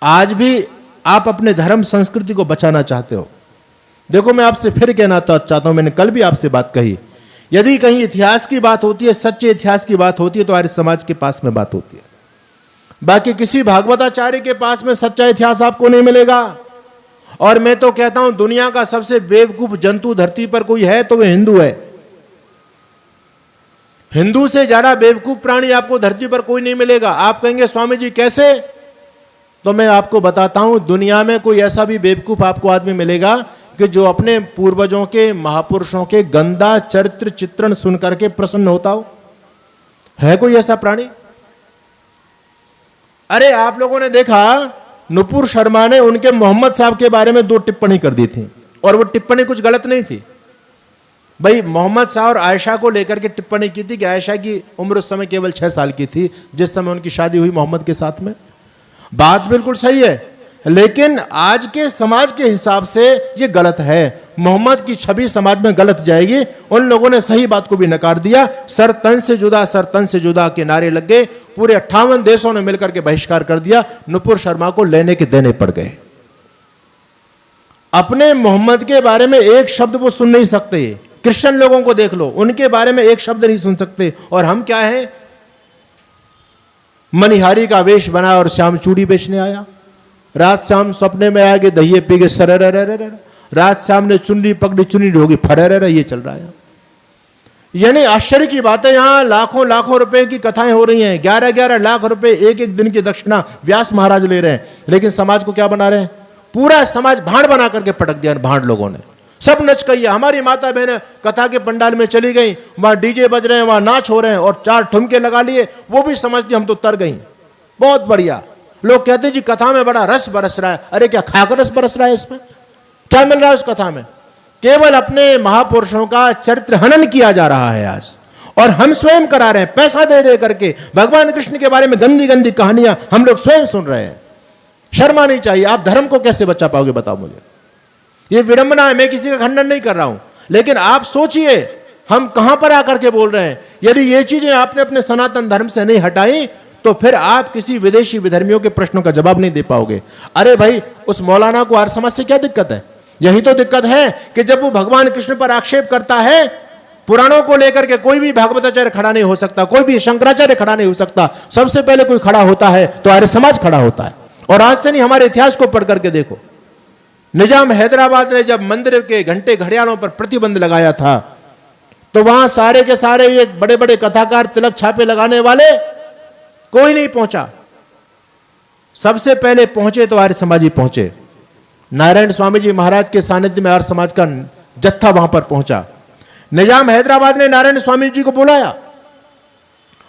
आज भी आप अपने धर्म संस्कृति को बचाना चाहते हो। देखो, मैं आपसे फिर कहना चाहता हूं, मैंने कल भी आपसे बात कही, यदि कहीं इतिहास की बात होती है, सच्चे इतिहास की बात होती है, तो आर्य समाज के पास में बात होती है। बाकी किसी भागवताचार्य के पास में सच्चा इतिहास आपको नहीं मिलेगा। और मैं तो कहता हूं, दुनिया का सबसे बेवकूफ जंतु धरती पर कोई है तो वह हिंदू है। हिंदू से ज्यादा बेवकूफ प्राणी आपको धरती पर कोई नहीं मिलेगा। आप कहेंगे स्वामी जी कैसे, तो मैं आपको बताता हूं, दुनिया में कोई ऐसा भी बेवकूफ आपको आदमी मिलेगा कि जो अपने पूर्वजों के, महापुरुषों के गंदा चरित्र चित्रण सुनकर के प्रसन्न होता हो। है कोई ऐसा प्राणी? अरे आप लोगों ने देखा, नुपुर शर्मा ने उनके मोहम्मद साहब के बारे में 2 टिप्पणी कर दी थी, और वो टिप्पणी कुछ गलत नहीं थी। भाई, मोहम्मद साहब और आयशा को लेकर के टिप्पणी की थी कि आयशा की उम्र उस समय केवल 6 साल की थी जिस समय उनकी शादी हुई मोहम्मद के साथ में। बात बिल्कुल सही है, लेकिन आज के समाज के हिसाब से ये गलत है। मोहम्मद की छवि समाज में गलत जाएगी। उन लोगों ने सही बात को भी नकार दिया। सर तन से जुदा, सर तन से जुदा के नारे लग गए। पूरे 58 देशों ने मिलकर के बहिष्कार कर दिया। नुपुर शर्मा को लेने के देने पड़ गए। अपने मोहम्मद के बारे में एक शब्द वो सुन नहीं सकते। क्रिश्चियन लोगों को देख लो, उनके बारे में एक शब्द नहीं सुन सकते। और हम क्या हैं? मनिहारी का वेश बना और श्याम चूड़ी बेचने आया। रात शाम सपने में आएंगे, दहिए पी के सरर, रात शाम ने चुन्नी पकड़ी, चुन्नी होगी फरर, ये चल रहा है। यानी आश्चर्य की बात है, यहां लाखों लाखों रुपए की कथाएं हो रही हैं। 11-11 लाख रुपए एक एक दिन की दक्षिणा व्यास महाराज ले रहे हैं। लेकिन समाज को क्या बना रहे हैं? पूरा समाज भांड बना करके पटक दिया भांड लोगों ने। सब नच गई। हमारी माता बहन कथा के पंडाल में चली गई, वहां डीजे बज रहे हैं, वहां नाच हो रहे हैं, और 4 ठुमके लगा लिए। वो भी समझती हम तो तर गई। बहुत बढ़िया। लोग कहते हैं जी कथा में बड़ा रस बरस रहा है। अरे क्या खाकर रस बरस रहा है? इसमें क्या मिल रहा है उस कथा में? केवल अपने महापुरुषों का चरित्र हनन किया जा रहा है आज, और हम स्वयं करा रहे हैं। पैसा दे दे करके भगवान कृष्ण के बारे में गंदी गंदी कहानियां हम लोग स्वयं सुन रहे हैं। शर्मा नहीं चाहिए। आप धर्म को कैसे बचा पाओगे बताओ मुझे? ये विडंबना है। मैं किसी का खंडन नहीं कर रहा हूं, लेकिन आप सोचिए हम कहां पर आकर के बोल रहे हैं। यदि ये चीजें आपने अपने सनातन धर्म से नहीं हटाई तो फिर आप किसी विदेशी विधर्मियों के प्रश्नों का जवाब नहीं दे पाओगे। अरे भाई, उस मौलाना को आर्य समाज से क्या दिक्कत है? यही तो दिक्कत है कि जब वो भगवान कृष्ण पर आक्षेप करता है, पुराणों को लेकर के कोई भी भागवताचार्य खड़ा नहीं हो सकता, कोई भी शंकराचार्य खड़ा नहीं हो सकता। सबसे पहले कोई खड़ा होता है तो आर्य समाज खड़ा होता है। और आज से नहीं, हमारे इतिहास को पढ़ करके देखो। निजाम हैदराबाद ने जब मंदिर के घंटे घड़ियालों पर प्रतिबंध लगाया था, तो वहां सारे के सारे ये बड़े बड़े कथाकार, तिलक छापे लगाने वाले, कोई नहीं पहुंचा। सबसे पहले पहुंचे तो आर्य समाजी पहुंचे। नारायण स्वामी जी महाराज के सानिध्य में आर्य समाज का जत्था वहां पर पहुंचा। निजाम हैदराबाद ने नारायण स्वामी जी को बुलाया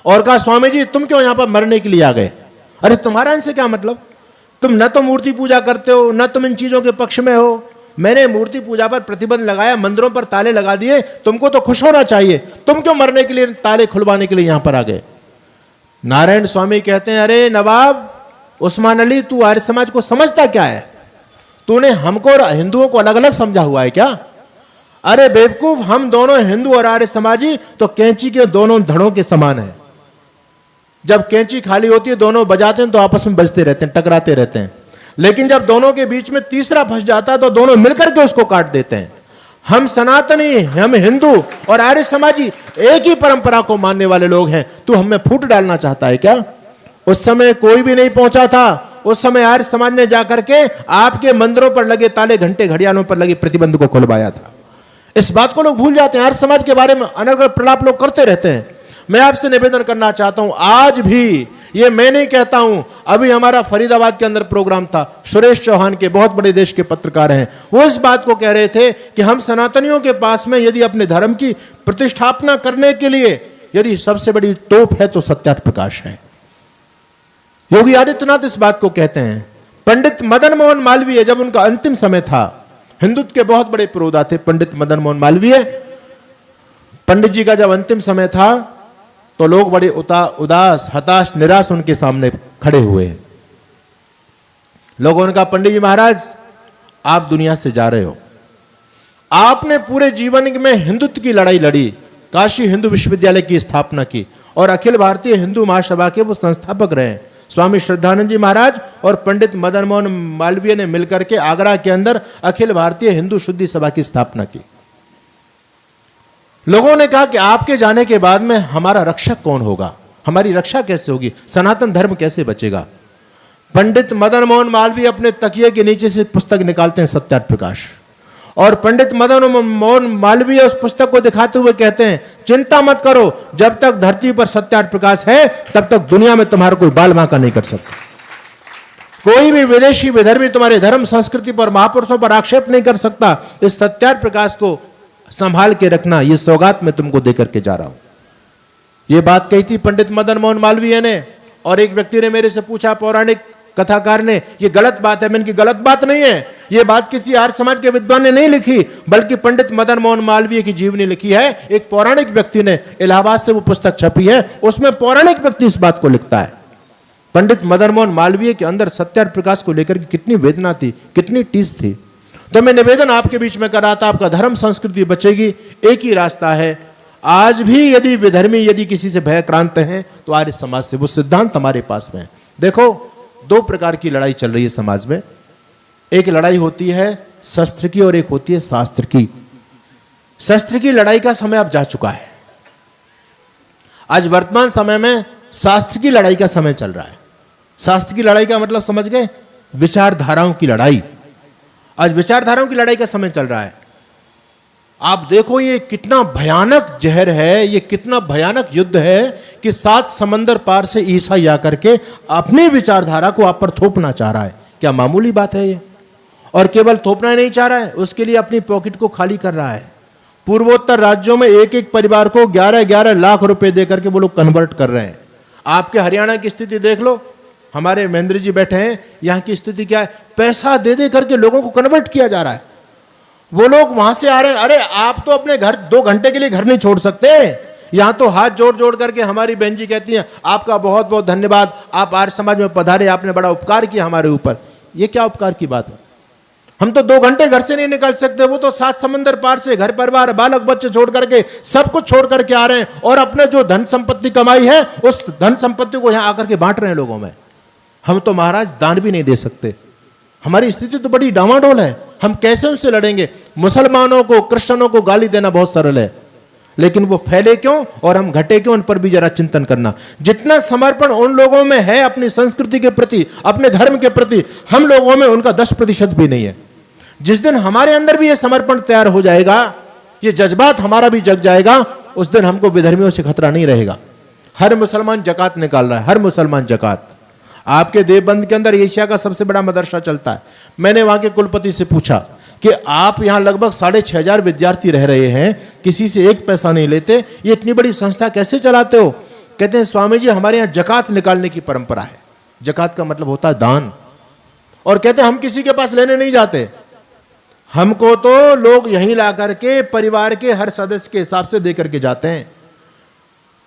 और कहा, स्वामी जी तुम क्यों यहां पर मरने के लिए आ गए? अरे तुम्हारा इनसे क्या मतलब? तुम न तो मूर्ति पूजा करते हो, न तुम इन चीजों के पक्ष में हो। मैंने मूर्ति पूजा पर प्रतिबंध लगाया, मंदिरों पर ताले लगा दिए, तुमको तो खुश होना चाहिए। तुम क्यों मरने के लिए, ताले खुलवाने के लिए यहां पर आ गए? नारायण स्वामी कहते हैं, अरे नवाब उस्मान अली, तू आर्य समाज को समझता क्या है? तूने हमको और हिंदुओं को अलग अलग समझा हुआ है क्या? अरे बेवकूफ, हम दोनों हिंदू और आर्य समाजी तो कैंची के दोनों धड़ों के समान है। जब कैंची खाली होती है, दोनों बजाते हैं तो आपस में बजते रहते हैं, टकराते रहते हैं। लेकिन जब दोनों के बीच में तीसरा फंस जाता है तो दोनों मिलकर के उसको काट देते हैं। हम सनातनी, हम हिंदू और आर्य समाजी एक ही परंपरा को मानने वाले लोग हैं। तू हमें फूट डालना चाहता है क्या? उस समय कोई भी नहीं पहुंचा था। उस समय आर्य समाज ने जाकर के आपके मंदिरों पर लगे ताले, घंटे घड़ियालों पर लगे प्रतिबंध को खुलवाया था। इस बात को लोग भूल जाते हैं। आर्य समाज के बारे में अनर्गल प्रलाप लोग करते रहते हैं। मैं आपसे निवेदन करना चाहता हूं, आज भी, ये मैं नहीं कहता हूं, अभी हमारा फरीदाबाद के अंदर प्रोग्राम था, सुरेश चौहान के, बहुत बड़े देश के पत्रकार हैं, वो इस बात को कह रहे थे कि हम सनातनियों के पास में यदि अपने धर्म की प्रतिष्ठापना करने के लिए यदि सबसे बड़ी तोप है तो सत्यार्थ प्रकाश है। योगी आदित्यनाथ इस बात को कहते हैं। पंडित मदन मोहन मालवीय, जब उनका अंतिम समय था, हिंदुत्व के बहुत बड़े पुरोधा थे पंडित मदन मोहन मालवीय। पंडित जी का जब अंतिम समय था तो लोग बड़े उदास, हताश, निराश उनके सामने खड़े हुए। लोगों ने कहा, पंडित जी महाराज, आप दुनिया से जा रहे हो। आपने पूरे जीवन में हिंदुत्व की लड़ाई लड़ी, काशी हिंदू विश्वविद्यालय की स्थापना की और अखिल भारतीय हिंदू महासभा के वो संस्थापक रहे। स्वामी श्रद्धानंद जी महाराज और पंडित मदन मोहन मालवीय ने मिलकर के आगरा के अंदर अखिल भारतीय हिंदू शुद्धि सभा की स्थापना की। लोगों ने कहा कि आपके जाने के बाद में हमारा रक्षक कौन होगा, हमारी रक्षा कैसे होगी, सनातन धर्म कैसे बचेगा। पंडित मदन मोहन मालवीय अपने तकिए के नीचे से पुस्तक निकालते हैं सत्यार्थ प्रकाश, और पंडित मदन मोहन मालवीय उस पुस्तक को दिखाते हुए कहते हैं, चिंता मत करो, जब तक धरती पर सत्यार्थ प्रकाश है तब तक दुनिया में तुम्हारा कोई बाल बांका नहीं कर सकता। कोई भी विदेशी विधर्मी तुम्हारे धर्म संस्कृति पर, महापुरुषों पर आक्षेप नहीं कर सकता। इस सत्यार्थ प्रकाश को संभाल के रखना, ये सौगात मैं तुमको देकर के जा रहा हूं। ये बात कही थी पंडित मदन मोहन मालवीय ने। और एक व्यक्ति ने मेरे से पूछा, पौराणिक कथाकार ने, ये गलत बात है। मैंने की गलत बात नहीं है, ये बात किसी आर्य समाज के विद्वान ने नहीं लिखी, बल्कि पंडित मदन मोहन मालवीय की जीवनी लिखी है। एक पौराणिक व्यक्ति ने, इलाहाबाद से वो पुस्तक छपी है, उसमें पौराणिक व्यक्ति इस बात को लिखता है। पंडित मदन मोहन मालवीय के अंदर सत्यार्थ प्रकाश को लेकर कितनी वेदना थी, कितनी टीस थी। तो मैं निवेदन आपके बीच में कर रहा था, आपका धर्म संस्कृति बचेगी। एक ही रास्ता है, आज भी यदि विधर्मी यदि किसी से भयक्रांत हैं तो आर्य समाज से, वो सिद्धांत हमारे पास में है। देखो, दो प्रकार की लड़ाई चल रही है समाज में। एक लड़ाई होती है शस्त्र की और एक होती है शास्त्र की। शस्त्र की लड़ाई का समय अब जा चुका है। आज वर्तमान समय में शास्त्र की लड़ाई का समय चल रहा है। शास्त्र की लड़ाई का मतलब समझ गए, विचारधाराओं की लड़ाई। आज विचारधाराओं की लड़ाई का समय चल रहा है। आप देखो ये कितना भयानक जहर है, ये कितना भयानक युद्ध है कि 7 समंदर पार से ईसाई आकर के अपनी विचारधारा को आप पर थोपना चाह रहा है। क्या मामूली बात है ये? और केवल थोपना ही नहीं चाह रहा है, उसके लिए अपनी पॉकेट को खाली कर रहा है। पूर्वोत्तर राज्यों में एक एक परिवार को 11-11 लाख रुपए देकर के वो लोग कन्वर्ट कर रहे हैं। आपके हरियाणा की स्थिति देख लो, हमारे महेंद्र जी बैठे हैं, यहां की स्थिति क्या है? पैसा दे दे करके लोगों को कन्वर्ट किया जा रहा है। वो लोग वहां से आ रहे हैं। अरे आप तो अपने घर 2 घंटे के लिए घर नहीं छोड़ सकते। यहां तो हाथ जोड़ जोड़ करके हमारी बहन जी कहती हैं, आपका बहुत बहुत धन्यवाद, आप आर्य समाज में पधारे, आपने बड़ा उपकार किया हमारे ऊपर। ये क्या उपकार की बात है? हम तो 2 घंटे घर से नहीं निकल सकते, वो तो 7 समंदर पार से घर परिवार बालक बच्चे छोड़ करके सब कुछ छोड़ करके आ रहे हैं, और अपने जो धन संपत्ति कमाई है उस धन संपत्ति को यहां आकर के बांट रहे हैं लोगों में। हम तो महाराज दान भी नहीं दे सकते। हमारी स्थिति तो बड़ी डामाडोल है। हम कैसे उनसे लड़ेंगे? मुसलमानों को, क्रिश्चियनों को गाली देना बहुत सरल है, लेकिन वो फैले क्यों और हम घटे क्यों, उन पर भी जरा चिंतन करना। जितना समर्पण उन लोगों में है अपनी संस्कृति के प्रति, अपने धर्म के प्रति, हम लोगों में उनका 10% भी नहीं है। जिस दिन हमारे अंदर भी ये समर्पण तैयार हो जाएगा, ये जज्बात हमारा भी जग जाएगा, उस दिन हमको विधर्मियों से खतरा नहीं रहेगा। हर मुसलमान जकात निकाल रहा है, हर मुसलमान जकात। आपके देवबंद के अंदर एशिया का सबसे बड़ा मदरसा चलता है। मैंने वहां के कुलपति से पूछा कि आप यहां लगभग 6500 विद्यार्थी रह रहे हैं, किसी से 1 पैसा नहीं लेते, ये इतनी बड़ी संस्था कैसे चलाते हो? कहते हैं, स्वामी जी हमारे यहां जकात निकालने की परंपरा है। जकात का मतलब होता है दान। और कहते हैं हम किसी के पास लेने नहीं जाते, हमको तो लोग यहीं ला करके परिवार के हर सदस्य के हिसाब से दे करके जाते हैं।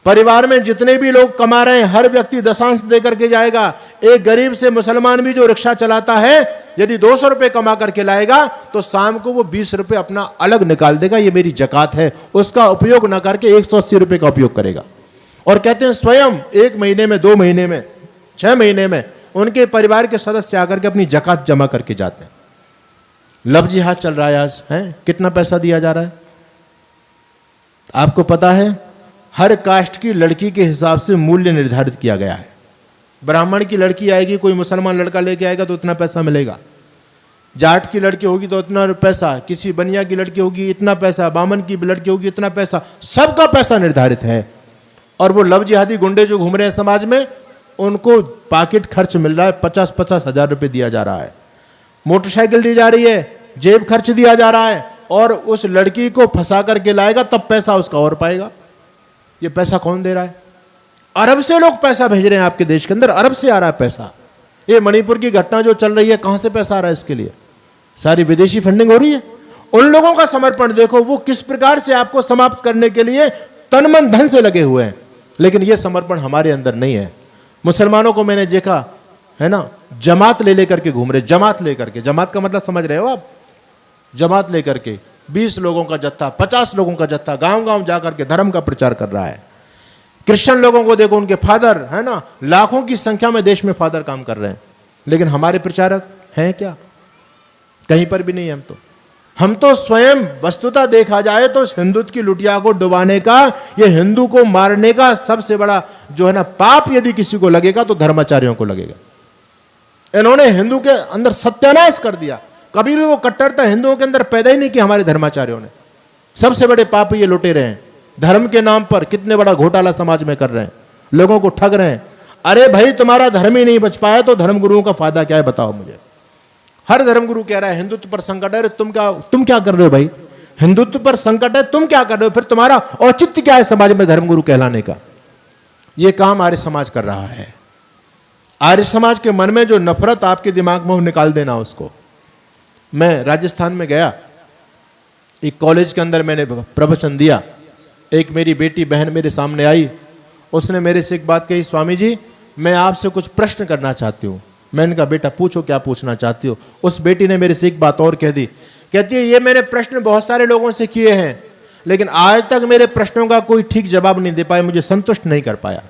परिवार में जितने भी लोग कमा रहे हैं, हर व्यक्ति दशांश देकर के जाएगा। एक गरीब से मुसलमान भी जो रिक्शा चलाता है, यदि 200 रुपए कमा करके लाएगा तो शाम को वो 20 रुपए अपना अलग निकाल देगा, ये मेरी जकात है। उसका उपयोग ना करके 180 रुपए का उपयोग करेगा। और कहते हैं स्वयं 1 महीने में, 2 महीने में, 6 महीने में उनके परिवार के सदस्य आकर के अपनी जकात जमा करके जाते हैं। लव जिहाद चल रहा है आज, है कितना पैसा दिया जा रहा है आपको पता है? हर कास्ट की लड़की के हिसाब से मूल्य निर्धारित किया गया है। ब्राह्मण की लड़की आएगी, कोई मुसलमान लड़का लेके आएगा तो इतना पैसा मिलेगा। जाट की लड़की होगी तो इतना पैसा, किसी बनिया की लड़की होगी इतना पैसा, बामन की लड़की होगी इतना पैसा, सबका पैसा निर्धारित है। और वो लव जिहादी गुंडे जो घूम रहे हैं समाज में, उनको पॉकेट खर्च मिल रहा है, 50-50 हजार रुपये दिया जा रहा है, मोटरसाइकिल दी जा रही है, जेब खर्च दिया जा रहा है, और उस लड़की को फंसा करके लाएगा तब पैसा उसका और पाएगा। ये पैसा कौन दे रहा है? अरब से लोग पैसा भेज रहे हैं आपके देश के अंदर, अरब से आ रहा है पैसा। ये मणिपुर की घटना जो चल रही है, कहां से पैसा आ रहा है इसके लिए? सारी विदेशी फंडिंग हो रही है। उन लोगों का समर्पण देखो, वो किस प्रकार से आपको समाप्त करने के लिए तन मन धन से लगे हुए हैं। लेकिन ये समर्पण हमारे अंदर नहीं है। मुसलमानों को मैंने देखा है ना, जमात ले लेकर के घूम रहे, जमात लेकर के। जमात का मतलब समझ रहे हो आप? जमात लेकर के 20 लोगों का जत्था, 50 लोगों का जत्था गांव गांव जाकर के धर्म का प्रचार कर रहा है। क्रिश्चियन लोगों को देखो, उनके फादर है ना, लाखों की संख्या में देश में फादर काम कर रहे हैं, लेकिन हमारे प्रचारक हैं क्या? कहीं पर भी नहीं है। हम तो स्वयं वस्तुतः देखा जाए तो हिंदुत्व की लुटिया को डुबाने का, ये हिंदू को मारने का सबसे बड़ा जो है ना पाप यदि किसी को लगेगा तो धर्माचार्यों को लगेगा। इन्होंने हिंदू के अंदर सत्यानाश कर दिया। कभी भी वो कट्टरता हिंदुओं के अंदर पैदा ही नहीं की हमारे धर्माचार्यों ने। सबसे बड़े पाप ये लुटेरे हैं। धर्म के नाम पर कितने बड़ा घोटाला समाज में कर रहे हैं, लोगों को ठग रहे हैं। अरे भाई, तुम्हारा धर्म ही नहीं बच पाया तो धर्मगुरुओं का फायदा क्या है, बताओ मुझे। हर धर्मगुरु कह रहा है हिंदुत्व पर संकट है। तुम क्या कर रहे हो भाई? हिंदुत्व पर संकट है, तुम क्या कर रहे हो? फिर तुम्हारा औचित्य क्या है समाज में धर्मगुरु कहलाने का? यह काम आर्य समाज कर रहा है। आर्य समाज के मन में जो नफरत आपके दिमाग में निकाल देना उसको। मैं राजस्थान में गया, एक कॉलेज के अंदर मैंने प्रवचन दिया। एक मेरी बेटी बहन मेरे सामने आई, उसने मेरे से एक बात कही, स्वामी जी मैं आपसे कुछ प्रश्न करना चाहती हूँ। मैंने कहा बेटा पूछो, क्या पूछना चाहती हो? उस बेटी ने मेरे से एक बात और कह दी, कहती है ये मैंने प्रश्न बहुत सारे लोगों से किए हैं, लेकिन आज तक मेरे प्रश्नों का कोई ठीक जवाब नहीं दे पाया, मुझे संतुष्ट नहीं कर पाया।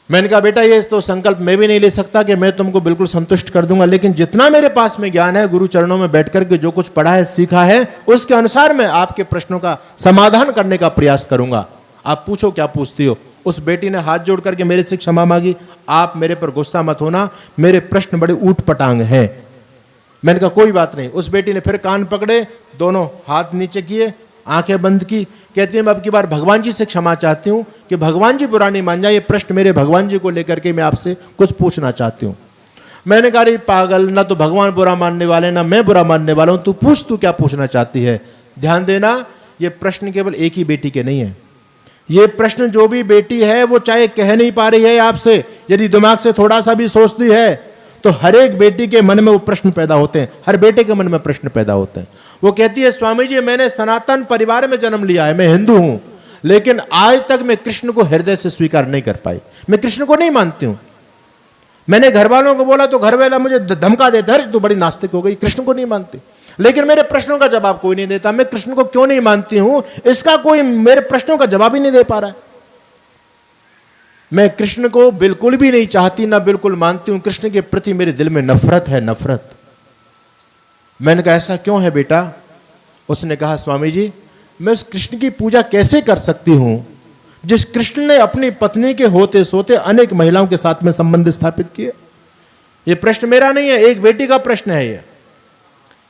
मैंने कहा बेटा ये तो संकल्प मैं भी नहीं ले सकता कि मैं तुमको बिल्कुल संतुष्ट कर दूंगा, लेकिन जितना मेरे पास में ज्ञान है, गुरु चरणों में बैठकर के जो कुछ पढ़ा है सीखा है, उसके अनुसार मैं आपके प्रश्नों का समाधान करने का प्रयास करूंगा। आप पूछो, क्या पूछती हो? उस बेटी ने हाथ जोड़ करके मेरे से क्षमा मांगी। आप मेरे पर गुस्सा मत होना, मेरे प्रश्न बड़े ऊट पटांग हैं। मैंने कहा कोई बात नहीं। उस बेटी ने फिर कान पकड़े, दोनों हाथ नीचे किए, आंखें बंद की, कहती है मैं अब की बार भगवान जी से क्षमा चाहती हूं कि भगवान जी बुरा नहीं मान जाए, ये प्रश्न मेरे भगवान जी को लेकर के मैं आपसे कुछ पूछना चाहती हूं। मैंने कहा पागल, ना तो भगवान बुरा मानने वाले ना मैं बुरा मानने वाला हूं, तू पूछ, तू क्या पूछना चाहती है? ध्यान देना, ये प्रश्न केवल एक ही बेटी के नहीं है। ये प्रश्न जो भी बेटी है वो चाहे कह नहीं पा रही है आपसे, यदि दिमाग से थोड़ा सा भी सोचती है तो हर एक बेटी के मन में वो प्रश्न पैदा होते हैं, हर बेटे के मन में प्रश्न पैदा होते हैं। वो कहती है स्वामी जी मैंने सनातन परिवार में जन्म लिया है, मैं हिंदू हूं, लेकिन आज तक मैं कृष्ण को हृदय से स्वीकार नहीं कर पाई, मैं कृष्ण को नहीं मानती हूं। मैंने घर वालों को बोला तो घर वाला मुझे धमका देता है, तू बड़ी नास्तिक हो गई, कृष्ण को नहीं मानती। लेकिन मेरे प्रश्नों का जवाब कोई नहीं देता। मैं कृष्ण को क्यों नहीं मानती हूं, इसका कोई मेरे प्रश्नों का जवाब ही नहीं दे पा रहा है। मैं कृष्ण को बिल्कुल भी नहीं चाहती, ना बिल्कुल मानती हूं। कृष्ण के प्रति मेरे दिल में नफरत है, नफरत। मैंने कहा ऐसा क्यों है बेटा? उसने कहा स्वामी जी मैं उस कृष्ण की पूजा कैसे कर सकती हूं जिस कृष्ण ने अपनी पत्नी के होते सोते अनेक महिलाओं के साथ में संबंध स्थापित किए। यह प्रश्न मेरा नहीं है, एक बेटी का प्रश्न है। यह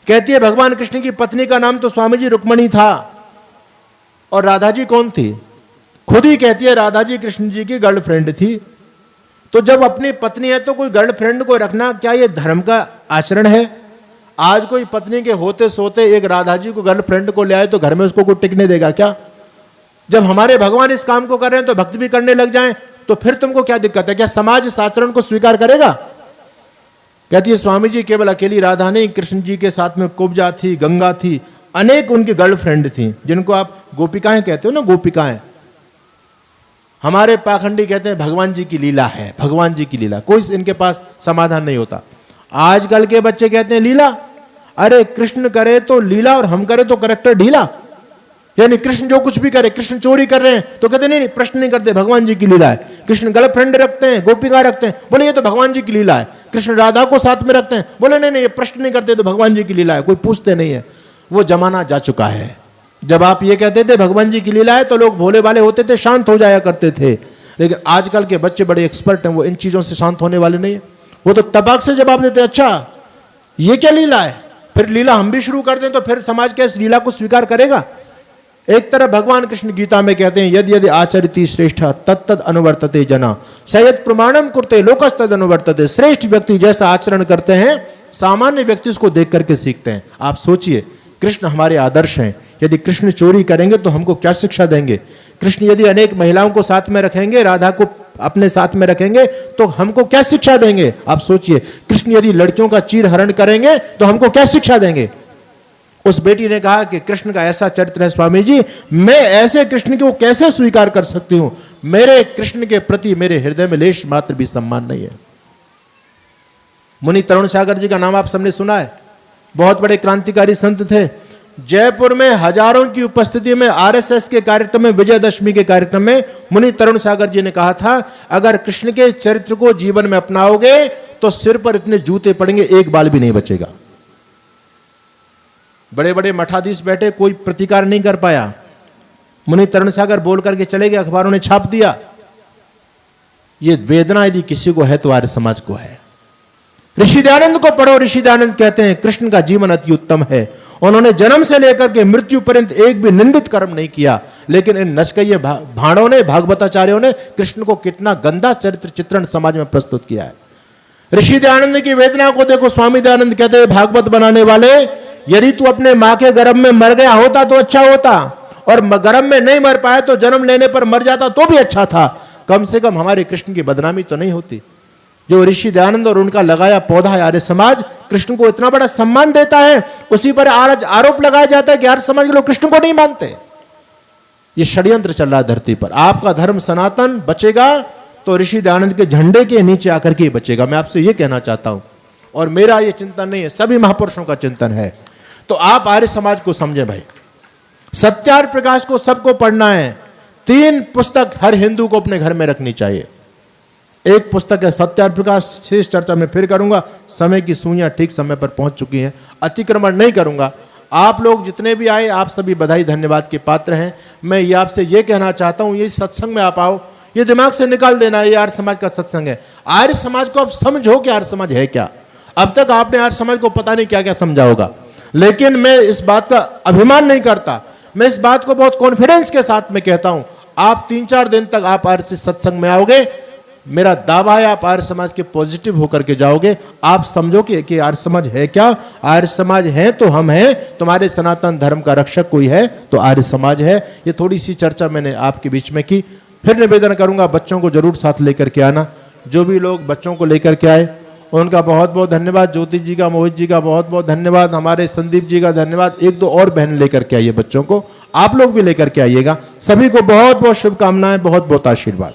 कहती है भगवान कृष्ण की पत्नी का नाम तो स्वामी जी रुक्मणी था, और राधा जी कौन थी? खुद ही कहती है राधा जी कृष्ण जी की गर्लफ्रेंड थी। तो जब अपनी पत्नी है तो कोई गर्लफ्रेंड को रखना क्या ये धर्म का आचरण है? आज कोई पत्नी के होते सोते एक राधा जी को गर्लफ्रेंड को ले आए तो घर में उसको कोई टिकने देगा क्या? जब हमारे भगवान इस काम को कर रहे हैं तो भक्त भी करने लग जाएं तो फिर तुमको क्या दिक्कत है? क्या समाज इस आचरण को स्वीकार करेगा? कहती है स्वामी जी केवल अकेली राधा नहीं, कृष्ण जी के साथ में कुब्जा थी, गंगा थी, अनेक उनकी गर्लफ्रेंड थी, जिनको आप गोपिकाएं कहते हो ना, गोपिकाएं। हमारे पाखंडी कहते हैं भगवान जी की लीला है, भगवान जी की लीला। कोई इनके पास समाधान नहीं होता। आजकल के बच्चे कहते हैं लीला। अरे कृष्ण करे तो लीला और हम करे तो करेक्टर ढीला। यानी कृष्ण जो कुछ भी करे, कृष्ण चोरी कर रहे हैं तो कहते नहीं प्रश्न नहीं करते, भगवान जी की लीला है। कृष्ण गर्लफ्रेंड रखते हैं, गोपिका रखते हैं, बोले ये तो भगवान जी की लीला है। कृष्ण राधा को साथ में रखते हैं, बोले नहीं ये प्रश्न नहीं करते तो भगवान जी की लीला है, कोई पूछते नहीं है। वो जमाना जा चुका है। जब आप ये कहते थे भगवान जी की लीला है तो लोग भोले वाले होते थे, शांत हो जाया करते थे। लेकिन आजकल के बच्चे बड़े एक्सपर्ट हैं, वो इन चीजों से शांत होने वाले नहीं है। वो तो तबाक से जवाब देते, अच्छा ये क्या लीला है? फिर लीला हम भी शुरू कर दें तो फिर समाज क्या इस लीला को स्वीकार करेगा? एक तरफ भगवान कृष्ण गीता में कहते हैं यदि यदि आचरिति श्रेष्ठ तत्तद अनुवर्तते जना सयद प्रमाणम कुरते लोकस्तद अनुवर्तते। श्रेष्ठ व्यक्ति जैसा आचरण करते हैं सामान्य व्यक्ति उसको देख करके सीखते हैं। आप सोचिए कृष्ण हमारे आदर्श हैं। यदि कृष्ण चोरी करेंगे तो हमको क्या शिक्षा देंगे? कृष्ण यदि अनेक महिलाओं को साथ में रखेंगे, राधा को अपने साथ में रखेंगे तो हमको क्या शिक्षा देंगे? आप सोचिए। कृष्ण यदि लड़कियों का चीर हरण करेंगे तो हमको क्या शिक्षा देंगे? उस बेटी ने कहा कि कृष्ण का ऐसा चरित्र है स्वामी जी, मैं ऐसे कृष्ण को कैसे स्वीकार कर सकती हूं? मेरे कृष्ण के प्रति मेरे हृदय में लेश मात्र भी सम्मान नहीं है। मुनि तरुण सागर जी का नाम आप सबने सुना है, बहुत बड़े क्रांतिकारी संत थे। जयपुर में हजारों की उपस्थिति में आरएसएस के कार्यक्रम में, विजयदशमी के कार्यक्रम में मुनि तरुण सागर जी ने कहा था, अगर कृष्ण के चरित्र को जीवन में अपनाओगे तो सिर पर इतने जूते पड़ेंगे, एक बाल भी नहीं बचेगा। बड़े बड़े मठाधीश बैठे, कोई प्रतिकार नहीं कर पाया। मुनि तरुण सागर बोल करके चले गए, अखबारों ने छाप दिया। ये वेदना यदि किसी को है तो आर्य समाज को है। ऋषि दयानंद को पढ़ो। ऋषि दयानंद कहते हैं कृष्ण का जीवन अति उत्तम है। उन्होंने जन्म से लेकर के मृत्यु पर्यंत एक भी निंदित कर्म नहीं किया, लेकिन इन नचकैये भाणों ने, भागवताचार्यों ने कृष्ण को कितना गंदा चरित्र चित्रण समाज में प्रस्तुत किया है। ऋषि दयानंद की वेदना को देखो। स्वामी दयानंद कहते हैं, भागवत बनाने वाले, यदि तू अपने मां के गर्भ में मर गया होता तो अच्छा होता, और गर्भ में नहीं मर पाया तो जन्म लेने पर मर जाता तो भी अच्छा था। कम से कम हमारे कृष्ण की बदनामी तो नहीं होती। जो ऋषि दयानंद और उनका लगाया पौधा है आर्य समाज, कृष्ण को इतना बड़ा सम्मान देता है, उसी पर आज आरोप लगाया जाता है कि आर्य समाज के लोग कृष्ण को नहीं मानते। ये षड्यंत्र चल रहा है धरती पर। आपका धर्म सनातन बचेगा तो ऋषि दयानंद के झंडे के नीचे आकर के बचेगा। मैं आपसे ये कहना चाहता हूं, और मेरा ये चिंतन नहीं है, सभी महापुरुषों का चिंतन है। तो आप आर्य समाज को समझें भाई। सत्यार्थ प्रकाश को सबको पढ़ना है। 3 पुस्तक हर हिंदू को अपने घर में रखनी चाहिए। एक पुस्तक है सत्यार्थ प्रकाश, शेष चर्चा में फिर करूंगा। समय की सुइयां ठीक समय पर पहुंच चुकी हैं, अतिक्रमण नहीं करूंगा। आप लोग जितने भी आए, आप सभी बधाई धन्यवाद के पात्र हैं। मैं ये आपसे ये कहना चाहता हूं, ये सत्संग में आप आओ, ये दिमाग से निकाल देना, ये आर्य समाज का सत्संग है। आर्य समाज को आप समझो कि आर्य समाज है क्या। अब तक आपने आर्य समाज को पता नहीं क्या क्या समझा होगा, लेकिन मैं इस बात का अभिमान नहीं करता, मैं इस बात को बहुत कॉन्फिडेंस के साथ में कहता हूं। आप 3-4 दिन तक आप आर्य सत्संग में आओगे, मेरा दावा है आप आर्य समाज के पॉजिटिव होकर के जाओगे। आप समझो कि आर्य समाज है क्या। आर्य समाज है तो हम हैं, तुम्हारे सनातन धर्म का रक्षक कोई है तो आर्य समाज है। ये थोड़ी सी चर्चा मैंने आपके बीच में की। फिर निवेदन करूंगा, बच्चों को जरूर साथ लेकर के आना। जो भी लोग बच्चों को लेकर के आए उनका बहुत बहुत धन्यवाद। ज्योति जी का, मोहित जी का बहुत बहुत धन्यवाद। हमारे संदीप जी का धन्यवाद। 1-2 और बहन लेकर के आइए बच्चों को, आप लोग भी लेकर के आइएगा। सभी को बहुत बहुत शुभकामनाएं, बहुत बहुत आशीर्वाद।